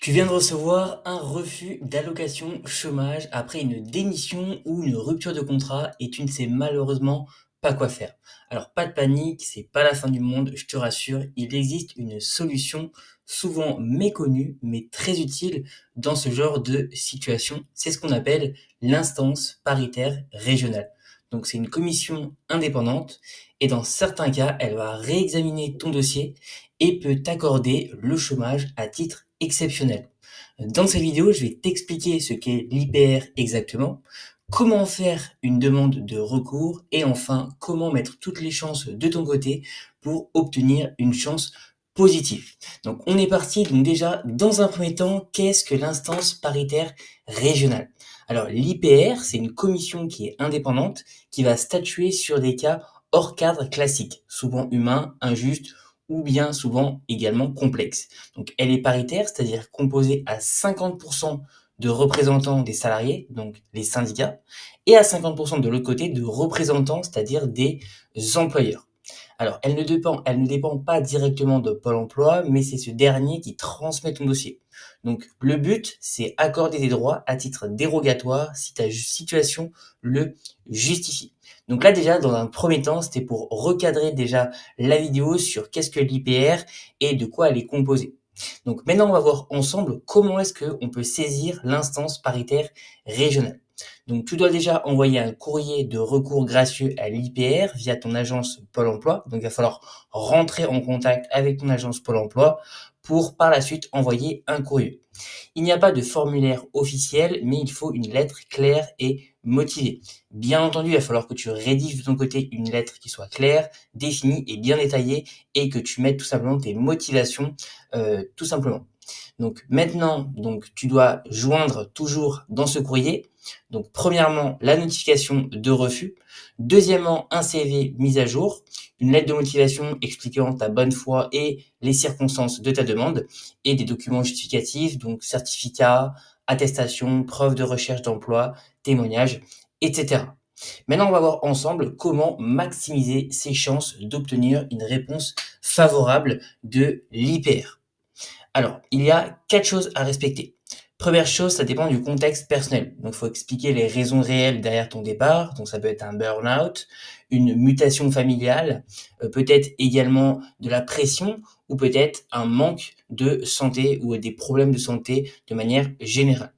Tu viens de recevoir un refus d'allocation chômage après une démission ou une rupture de contrat et tu ne sais malheureusement pas quoi faire. Alors pas de panique, c'est pas la fin du monde, je te rassure, il existe une solution souvent méconnue mais très utile dans ce genre de situation. C'est ce qu'on appelle l'instance paritaire régionale. Donc c'est une commission indépendante et dans certains cas, elle va réexaminer ton dossier et peut t'accorder le chômage à titre exceptionnel. Dans cette vidéo, je vais t'expliquer ce qu'est l'IPR exactement, comment faire une demande de recours et enfin comment mettre toutes les chances de ton côté pour obtenir une chance positive. Donc on est parti. Donc déjà, dans un premier temps, qu'est-ce que l'instance paritaire régionale? Alors l'IPR, c'est une commission qui est indépendante qui va statuer sur des cas hors cadre classique, souvent humains, injustes ou bien souvent également complexes. Donc elle est paritaire, c'est-à-dire composée à 50% de représentants des salariés, donc les syndicats, et à 50% de l'autre côté de représentants, c'est-à-dire des employeurs. Alors, elle ne dépend pas directement de Pôle emploi, mais c'est ce dernier qui transmet ton dossier. Donc, le but, c'est accorder des droits à titre dérogatoire si ta situation le justifie. Donc là, déjà, dans un premier temps, c'était pour recadrer déjà la vidéo sur qu'est-ce que l'IPR et de quoi elle est composée. Donc maintenant, on va voir ensemble comment est-ce qu'on peut saisir l'instance paritaire régionale. Donc, tu dois déjà envoyer un courrier de recours gracieux à l'IPR via ton agence Pôle emploi. Donc, il va falloir rentrer en contact avec ton agence Pôle emploi pour par la suite envoyer un courrier. Il n'y a pas de formulaire officiel, mais il faut une lettre claire et motivée. Bien entendu, il va falloir que tu rédiges de ton côté une lettre qui soit claire, définie et bien détaillée et que tu mettes tout simplement tes motivations, tout simplement. Donc maintenant, tu dois joindre toujours dans ce courrier, donc premièrement, la notification de refus, deuxièmement, un CV mis à jour, une lettre de motivation expliquant ta bonne foi et les circonstances de ta demande, et des documents justificatifs, donc certificat, attestation, preuve de recherche d'emploi, témoignage, etc. Maintenant, on va voir ensemble comment maximiser ses chances d'obtenir une réponse favorable de l'IPR. Alors, il y a 4 choses à respecter. Première chose, ça dépend du contexte personnel. Donc, il faut expliquer les raisons réelles derrière ton départ. Donc, ça peut être un burn-out, une mutation familiale, peut-être également de la pression ou peut-être un manque de santé ou des problèmes de santé de manière générale.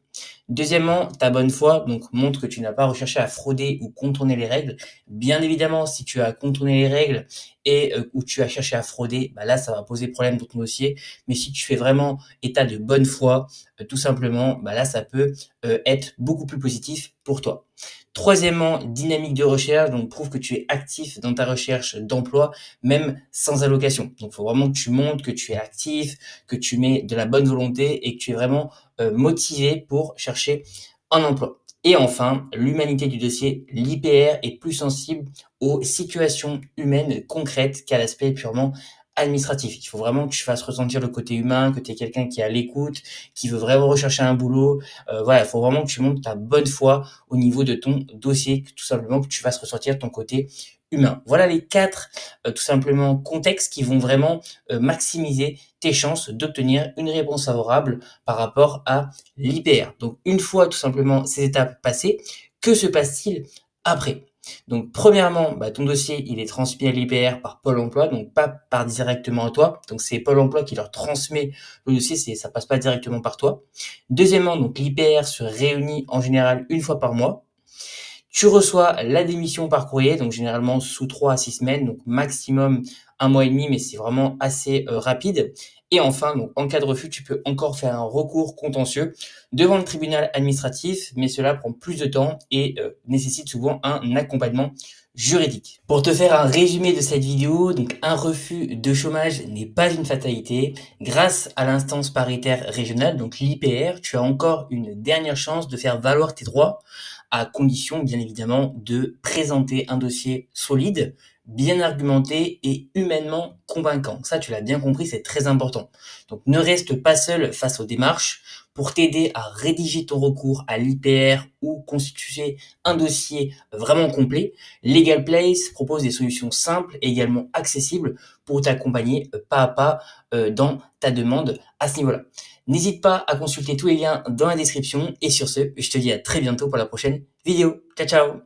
Deuxièmement, ta bonne foi, donc montre que tu n'as pas recherché à frauder ou contourner les règles. Bien évidemment, si tu as contourné les règles et ou tu as cherché à frauder, bah là, ça va poser problème dans ton dossier. Mais si tu fais vraiment état de bonne foi, tout simplement, bah là, ça peut être beaucoup plus positif pour toi. Troisièmement, dynamique de recherche, donc prouve que tu es actif dans ta recherche d'emploi, même sans allocation. Donc, il faut vraiment que tu montres que tu es actif, que tu mets de la bonne volonté et que tu es vraiment motivé pour chercher un emploi. Et enfin, l'humanité du dossier, l'IPR est plus sensible aux situations humaines concrètes qu'à l'aspect purement administratif. Il faut vraiment que tu fasses ressentir le côté humain, que tu es quelqu'un qui est à l'écoute, qui veut vraiment rechercher un boulot. Voilà, il faut vraiment que tu montres ta bonne foi au niveau de ton dossier, tout simplement que tu fasses ressortir ton côté humain. Voilà les quatre tout simplement contextes qui vont vraiment maximiser tes chances d'obtenir une réponse favorable par rapport à l'IPR. Donc une fois tout simplement ces étapes passées, que se passe-t-il après? Donc premièrement, ton dossier il est transmis à l'IPR par Pôle emploi, donc pas par directement à toi. Donc c'est Pôle emploi qui leur transmet le dossier, ça passe pas directement par toi. Deuxièmement, donc l'IPR se réunit en général une fois par mois. Tu reçois la démission par courrier, donc généralement sous 3 à 6 semaines, donc maximum un mois et demi, mais c'est vraiment assez rapide. Et enfin, donc en cas de refus, tu peux encore faire un recours contentieux devant le tribunal administratif, mais cela prend plus de temps et nécessite souvent un accompagnement juridique. Pour te faire un résumé de cette vidéo, donc un refus de chômage n'est pas une fatalité. Grâce à l'instance paritaire régionale, donc l'IPR, tu as encore une dernière chance de faire valoir tes droits à condition, bien évidemment, de présenter un dossier solide, bien argumenté et humainement convaincant. Ça, tu l'as bien compris, c'est très important. Donc ne reste pas seul face aux démarches. Pour t'aider à rédiger ton recours à l'IPR ou constituer un dossier vraiment complet, Legal Place propose des solutions simples et également accessibles pour t'accompagner pas à pas dans ta demande à ce niveau-là. N'hésite pas à consulter tous les liens dans la description et sur ce, je te dis à très bientôt pour la prochaine vidéo. Ciao ciao.